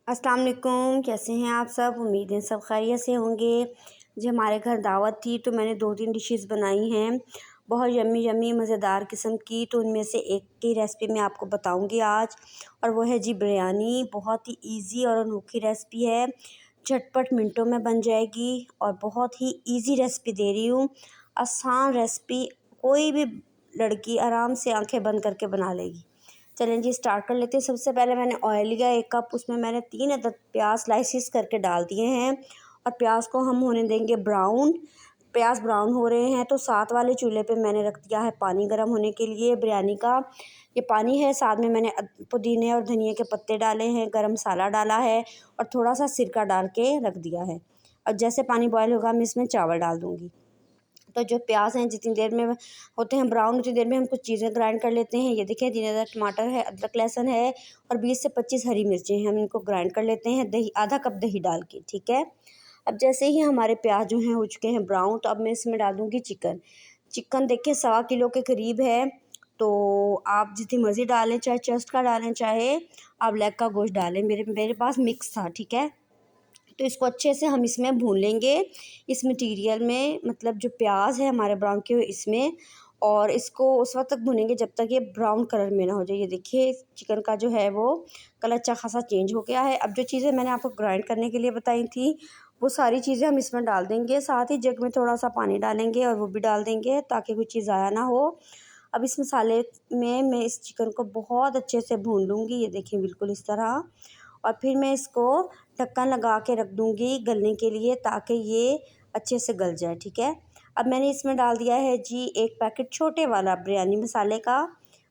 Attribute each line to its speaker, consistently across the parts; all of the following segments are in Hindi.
Speaker 1: अस्सलाम वालेकुम, कैसे हैं आप सब। उम्मीद है सब खैरियत से होंगे। जी हमारे घर दावत थी तो मैंने 2-3 डिशेस बनाई हैं, बहुत यम्मी यम्मी मज़ेदार किस्म की। तो उनमें से एक की रेसिपी मैं आपको बताऊंगी आज, और वो है जी बिरयानी। बहुत ही इजी और अनोखी रेसिपी है, झटपट मिनटों में बन जाएगी और बहुत ही इजी रेसिपी दे रही हूँ। आसान रेसिपी, कोई भी लड़की आराम से आंखें बंद करके बना लेगी। चलें जी स्टार्ट कर लेते हैं। सबसे पहले मैंने ऑयल लिया 1 कप, उसमें मैंने 3 अदद प्याज स्लाइसिस करके डाल दिए हैं और प्याज को हम होने देंगे ब्राउन। प्याज ब्राउन हो रहे हैं तो साथ वाले चूल्हे पे मैंने रख दिया है पानी गर्म होने के लिए बिरयानी का। ये पानी है, साथ में मैंने पुदीने और धनिया के पत्ते डाले हैं, गरम मसाला डाला है और थोड़ा सा सिरका डाल के रख दिया है। और जैसे पानी बॉयल होगा मैं इसमें चावल डाल दूँगी। तो जो प्याज हैं जितनी देर में होते हैं ब्राउन, उतनी देर में हम कुछ चीज़ें ग्राइंड कर लेते हैं। ये देखिए 3 अदद टमाटर है, अदरक लहसुन है और 20 से 25 हरी मिर्चें हैं। हम इनको ग्राइंड कर लेते हैं दही, आधा कप दही डाल के, ठीक है। अब जैसे ही हमारे प्याज जो हैं हो चुके हैं ब्राउन, तो अब मैं इसमें डाल दूँगी चिकन। चिकन देखिए 1.25 किलो के करीब है, तो आप जितनी मर्ज़ी डालें, चाहे चेस्ट का डालें, चाहे आप लेग का गोश्त डालें। मेरे पास मिक्स था, ठीक है। तो इसको अच्छे से हम इसमें भून लेंगे, इस मटीरियल में, मतलब जो प्याज है हमारे ब्राउन किए हुए इसमें। और इसको उस वक्त तक भुनेंगे जब तक ये ब्राउन कलर में ना हो जाए। ये देखिए चिकन का जो है वो कलर अच्छा खासा चेंज हो गया है। अब जो चीज़ें मैंने आपको ग्राइंड करने के लिए बताई थी वो सारी चीज़ें हम इसमें डाल देंगे। साथ ही जग में थोड़ा सा पानी डालेंगे और वो भी डाल देंगे ताकि कोई चीज़ ज़ाया ना हो। अब इस मसाले में मैं इस चिकन को बहुत अच्छे से भून लूँगी, ये देखिए बिल्कुल इस तरह। और फिर मैं इसको ढक्कन लगा के रख दूँगी गलने के लिए, ताकि ये अच्छे से गल जाए, ठीक है। अब मैंने इसमें डाल दिया है जी 1 पैकेट छोटे वाला बिरयानी मसाले का।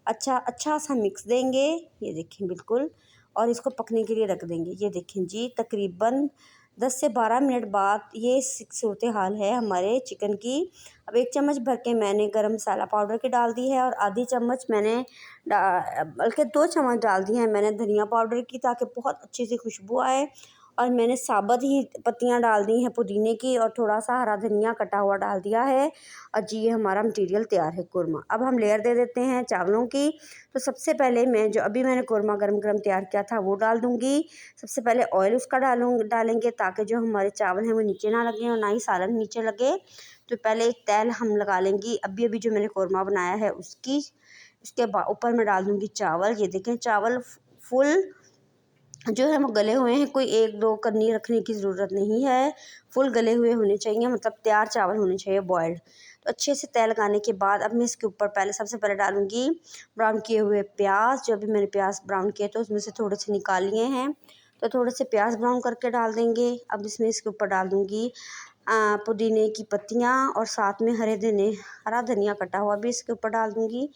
Speaker 1: अच्छा सा मिक्स देंगे, ये देखिए बिल्कुल, और इसको पकने के लिए रख देंगे। ये देखें जी तकरीबन 10 से 12 मिनट बाद ये सूरत हाल है हमारे चिकन की। अब 1 चम्मच भर के मैंने गरम मसाला पाउडर की डाल दी है और आधी चम्मच मैंने बल्कि 2 चम्मच डाल दी है मैंने धनिया पाउडर की, ताकि बहुत अच्छी सी खुशबू आए। और मैंने साबुत ही पत्तियां डाल दी हैं पुदीने की, और थोड़ा सा हरा धनिया कटा हुआ डाल दिया है। और जी ये हमारा मटीरियल तैयार है कुरमा। अब हम लेयर दे देते हैं चावलों की। तो सबसे पहले मैं जो अभी मैंने कुरमा गरम गरम तैयार किया था वो डाल दूँगी। सबसे पहले ऑयल उसका डालेंगे ताकि जो हमारे चावल हैं वो नीचे ना लगें और ना ही सालन नीचे लगे। तो पहले एक तेल हम लगा लेंगी अभी अभी जो मैंने कुरमा बनाया है उसकी। उसके ऊपर मैं डाल दूँगी चावल। ये देखें चावल फुल जो है वो गले हुए हैं, कोई 1-2 कन्नी रखने की ज़रूरत नहीं है। फुल गले हुए होने चाहिए, मतलब तैयार चावल होने चाहिए बॉयल्ड। तो अच्छे से तेल लगाने के बाद अब मैं इसके ऊपर सबसे पहले डालूँगी ब्राउन किए हुए प्याज। जो अभी मैंने प्याज ब्राउन किए तो उसमें से थोड़े से निकाल लिए हैं, तो थोड़े से प्याज ब्राउन करके डाल देंगे। अब इसमें इसके ऊपर डाल दूँगी पुदीने की पत्तियाँ, और साथ में हरा धनिया कटा हुआ भी इसके ऊपर डाल दूँगी।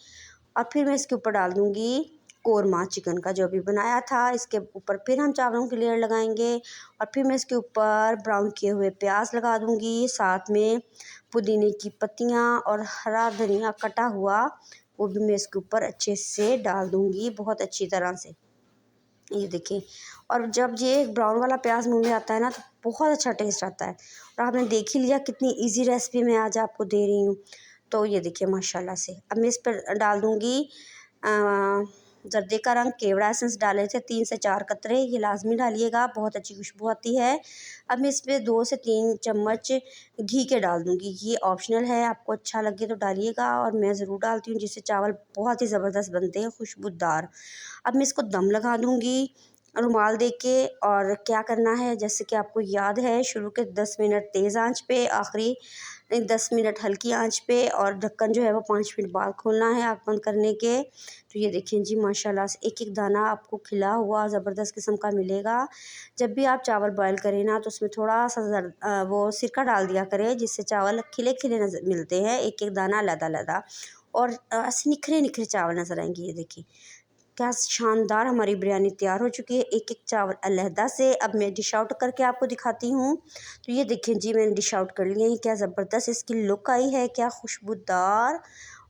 Speaker 1: और फिर मैं इसके ऊपर डाल दूँगी कोरमा चिकन का जो अभी बनाया था। इसके ऊपर फिर हम चावलों की लेयर लगाएंगे और फिर मैं इसके ऊपर ब्राउन किए हुए प्याज लगा दूँगी, साथ में पुदीने की पत्तियाँ और हरा धनिया कटा हुआ वो भी मैं इसके ऊपर अच्छे से डाल दूँगी, बहुत अच्छी तरह से। ये देखिए, और जब ये ब्राउन वाला प्याज मुँह में आता है ना तो बहुत अच्छा टेस्ट आता है। और आपने देख ही लिया कितनी इजी रेसिपी मैं आज आपको दे रही हूँ। तो ये देखिए माशाल्लाह से। अब मैं इस पर डाल दूँगी जर्दे का रंग, केवड़ा एसेंस डाले थे 3 से 4 कतरे, ये लाजमी डालिएगा, बहुत अच्छी खुशबू आती है। अब मैं इसमें 2 से 3 चम्मच घी के डाल दूँगी, ये ऑप्शनल है, आपको अच्छा लगे तो डालिएगा, और मैं ज़रूर डालती हूँ जिससे चावल बहुत ही ज़बरदस्त बनते हैं, खुशबूदार। अब मैं इसको दम लगा दूँगी रुमाल दे के। और क्या करना है, जैसे कि आपको याद है, शुरू के 10 मिनट तेज़ आंच पे, आखिरी 10 मिनट हल्की आंच पे, और ढक्कन जो है वो 5 मिनट बाद खोलना है आँख बंद करने के। तो ये देखिए जी माशाल्लाह से एक एक दाना आपको खिला हुआ ज़बरदस्त किस्म का मिलेगा। जब भी आप चावल बॉयल करें ना तो उसमें थोड़ा सा वो सिरका डाल दिया करें, जिससे चावल खिले खिले नजर मिलते हैं, एक एक दाना अलग-अलग, और ऐसे निखरे निखरे चावल नज़र आएंगे। ये देखिए क्या शानदार हमारी बिरयानी तैयार हो चुकी है, एक एक चावल अलहदा से। अब मैं डिश आउट करके आपको दिखाती हूँ। तो ये देखिए जी मैंने डिश आउट कर लिए हैं, क्या ज़बरदस्त इसकी लुक आई है, क्या खुशबूदार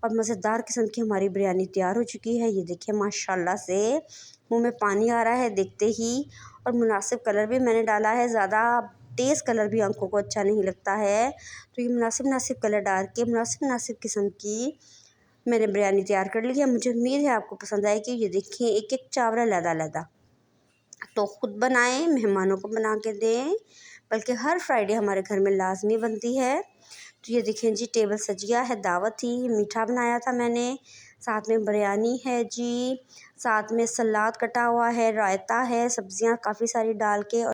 Speaker 1: और मज़ेदार किस्म की हमारी बिरयानी तैयार हो चुकी है। ये देखिए माशाल्लाह से मुंह में पानी आ रहा है देखते ही। और मुनासिब कलर भी मैंने डाला है, ज़्यादा तेज़ कलर भी आंखों को अच्छा नहीं लगता है, तो ये मुनासिब मुनासिब कलर डाल के मुनासिब मुनासिब किस्म की मैंने बिरयानी तैयार कर ली है। मुझे उम्मीद है आपको पसंद आएगी। ये देखिए एक एक चावल अलग-अलग। तो ख़ुद बनाएं, मेहमानों को बना के दें, बल्कि हर फ्राइडे हमारे घर में लाजमी बनती है। तो ये देखें जी, टेबल सज गया है, दावत थी, मीठा बनाया था मैंने, साथ में बिरयानी है जी, साथ में सलाद कटा हुआ है, रायता है, सब्जियां काफ़ी सारी डाल के। और